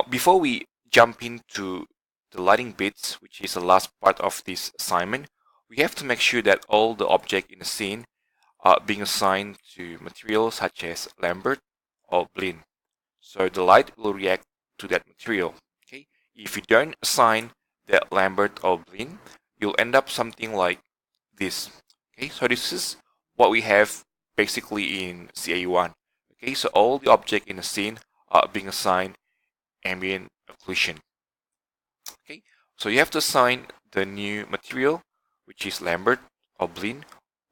Before we jump into the lighting bits, which is the last part of this assignment, we have to make sure that all the objects in the scene are being assigned to materials such as Lambert or Blinn. So the light will react to that material. Okay, if you don't assign that Lambert or Blinn, you'll end up something like this. Okay, so this is what we have basically in CA1. Okay, so all the objects in the scene are being assigned ambient occlusion. Okay, so you have to assign the new material, which is Lambert or Blinn,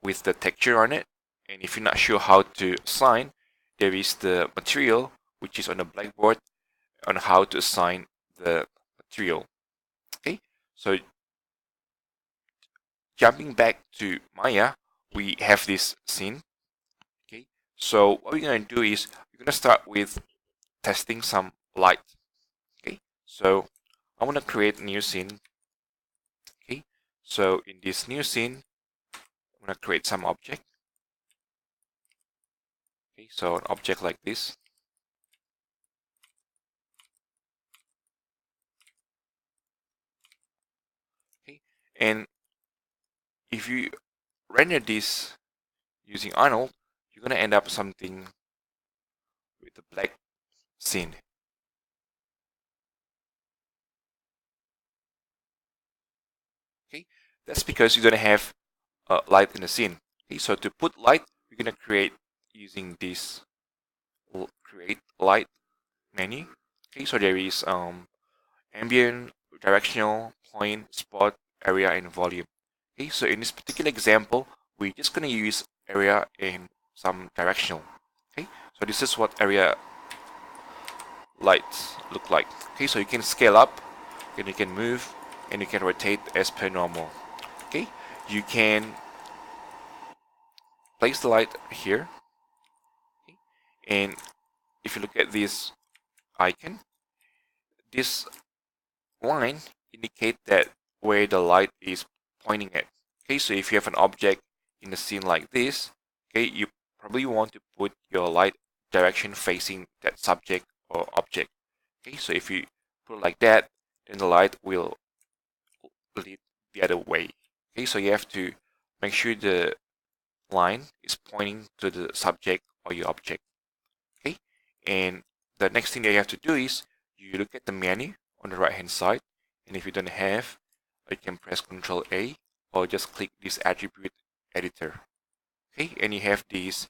with the texture on it. And if you're not sure how to assign, there is the material, which is on the blackboard, on how to assign the material. Okay, so jumping back to Maya, we have this scene. Okay, so what we're going to do is we're going to start with testing some light. Okay, so I want to create a new scene. Okay, so in this new scene, I'm going to create some object. Okay, so an object like this. Okay, and if you render this using Arnold, you're going to end up something with a black scene. Okay, that's because you're going to have light in the scene. Okay, so to put light, we're going to create using this create light menu. Okay, so there is ambient, directional, point, spot, area, and volume. Okay, so in this particular example, we're just going to use area and some directional. Okay, so this is what area lights look like. Okay, so you can scale up, and you can move, and you can rotate as per normal. Okay, you can place the light here. Okay, and if you look at this icon, this line indicate that where the light is pointing at. Okay, so if you have an object in a scene like this, okay, you probably want to put your light direction facing that subject or object. Okay, so if you put it like that, then the light will lead the other way. Okay, so you have to make sure the line is pointing to the subject or your object. Okay, and the next thing that you have to do is you look at the menu on the right hand side, and if you don't have, you can press Ctrl A or just click this attribute editor. Okay, and you have these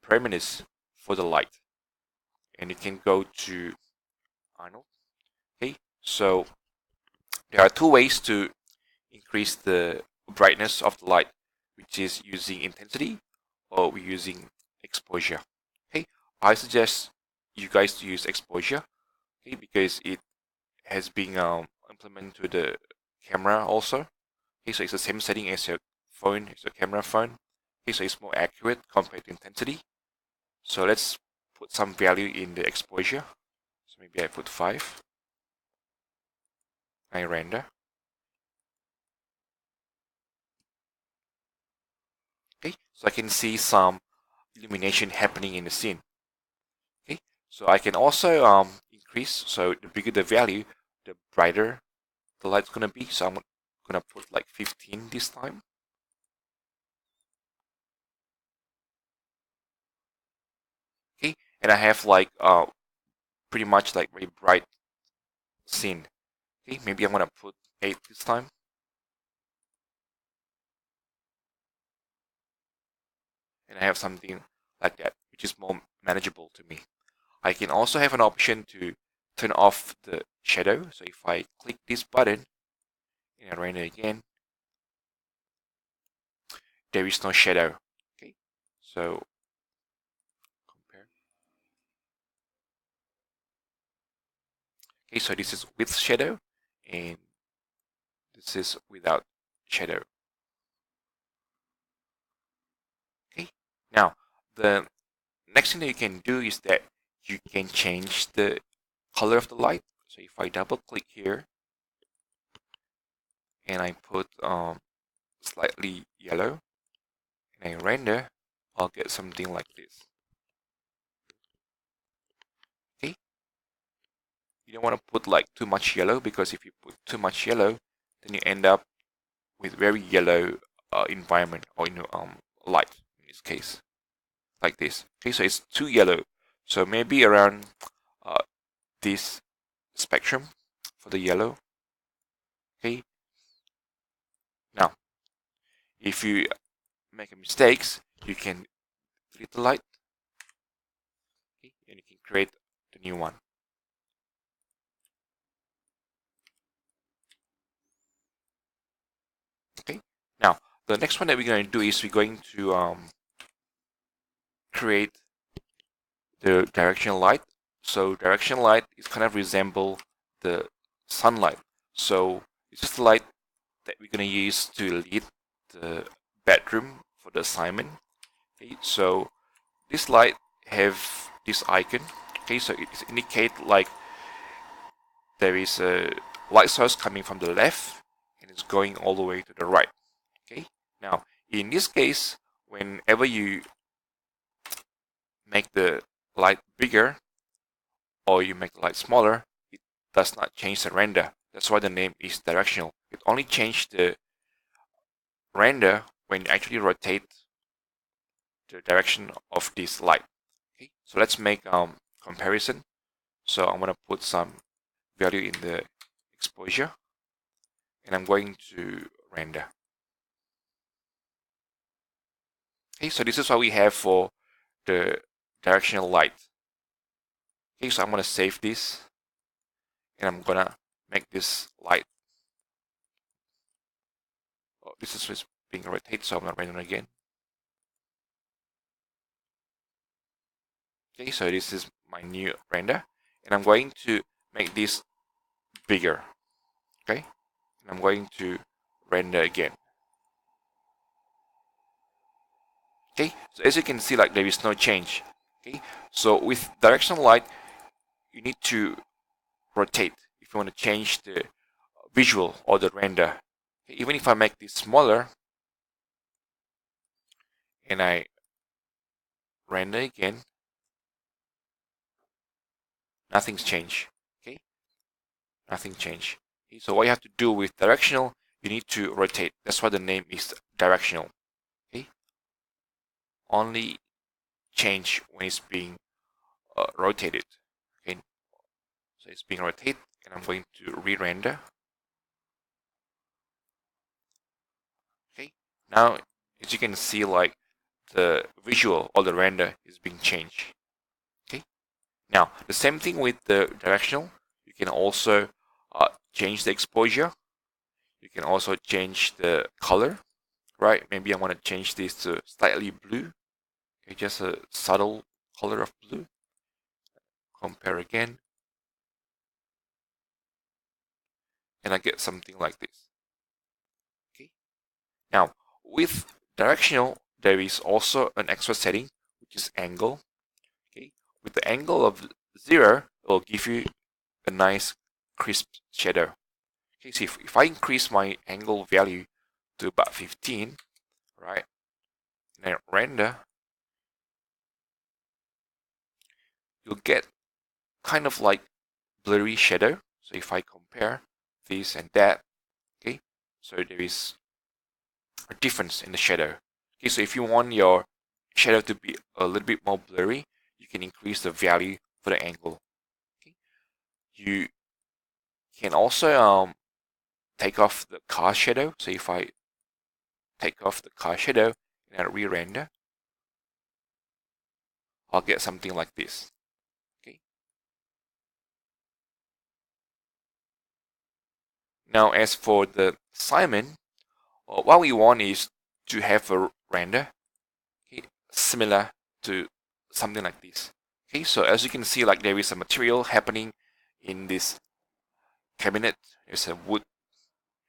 parameters for the light, and you can go to Arnold. Okay, so there are two ways to increase the brightness of the light, which is using intensity or we're using exposure. Okay, I suggest you guys to use exposure, okay, because it has been implemented to the camera also. Okay, so it's the same setting as your phone, as your camera phone. Okay, so it's more accurate compared to intensity. So let's put some value in the exposure. So maybe I put 5. I render. Okay, so I can see some illumination happening in the scene. Okay, so I can also increase. So the bigger the value, the brighter the light's gonna be. So I'm gonna put like 15 this time. Okay, and I have like pretty much like very bright scene. Okay, maybe I'm gonna put 8 this time. And I have something like that, which is more manageable to me. I can also have an option to turn off the shadow. So if I click this button and I render again, there is no shadow. Okay, so compare. Okay, so this is with shadow and this is without shadow. Okay, now the next thing that you can do is that you can change the color of the light. So if I double click here and I put slightly yellow and I render, I'll get something like this. Okay, you don't want to put like too much yellow, because if you put too much yellow, then you end up with very yellow environment, or light in this case, like this. Okay, so it's too yellow. So maybe around this spectrum for the yellow. Okay. Now, if you make a mistakes, you can delete the light. Okay, and you can create the new one. Okay. Now, the next one that we're going to do is we're going to create the directional light. So directional light is kind of resemble the sunlight. So it's just the light that we're going to use to lead the bedroom for the assignment. Okay, so this light have this icon. Okay, so it indicate like there is a light source coming from the left and it's going all the way to the right. Okay, now in this case, whenever you make the light bigger or you make the light smaller, it does not change the render. That's why the name is directional. It only changes the render when you actually rotate the direction of this light. Okay, so let's make comparison. So I'm going to put some value in the exposure and I'm going to render. Okay, so this is what we have for the directional light. Okay, so I'm going to save this and I'm going to make this light. Oh, this is being rotated, so I'm going to render again. Okay, so this is my new render and I'm going to make this bigger. Okay, and I'm going to render again. Okay, so as you can see, like there is no change. Okay, so with directional light, you need to rotate if you want to change the visual or the render. Okay, even if I make this smaller and I render again, nothing's changed. Okay, nothing changed. Okay, so what you have to do with directional, you need to rotate. That's why the name is directional. Okay, only change when it's being rotated. Okay, so it's being rotated and I'm going to re-render. Okay, now as you can see, like the visual or the render is being changed. Okay, now the same thing with the directional. You can also change the exposure. You can also change the color, right? Maybe I want to change this to slightly blue. Okay, just a subtle color of blue. Compare again. And I get something like this. Okay. Now, with directional, there is also an extra setting, which is angle. Okay. With the angle of 0, it will give you a nice crisp shadow. Okay, so if I increase my angle value to about 15, right, and I render, you'll get kind of like blurry shadow. So if I compare this and that, okay, so there is a difference in the shadow. Okay, so if you want your shadow to be a little bit more blurry, you can increase the value for the angle. Okay, you can also take off the car shadow. So if I take off the car shadow and I re-render, I'll get something like this. Okay. Now, as for the assignment, what we want is to have a render, okay, similar to something like this. Okay, so as you can see, like there is a material happening in this cabinet. There's a wood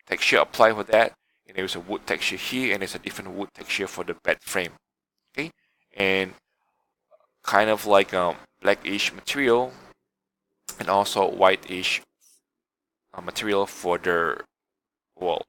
texture applied for that, and there's a wood texture here, and there's a different wood texture for the bed frame. Okay, and kind of like a blackish material, and also whitish material for the wall.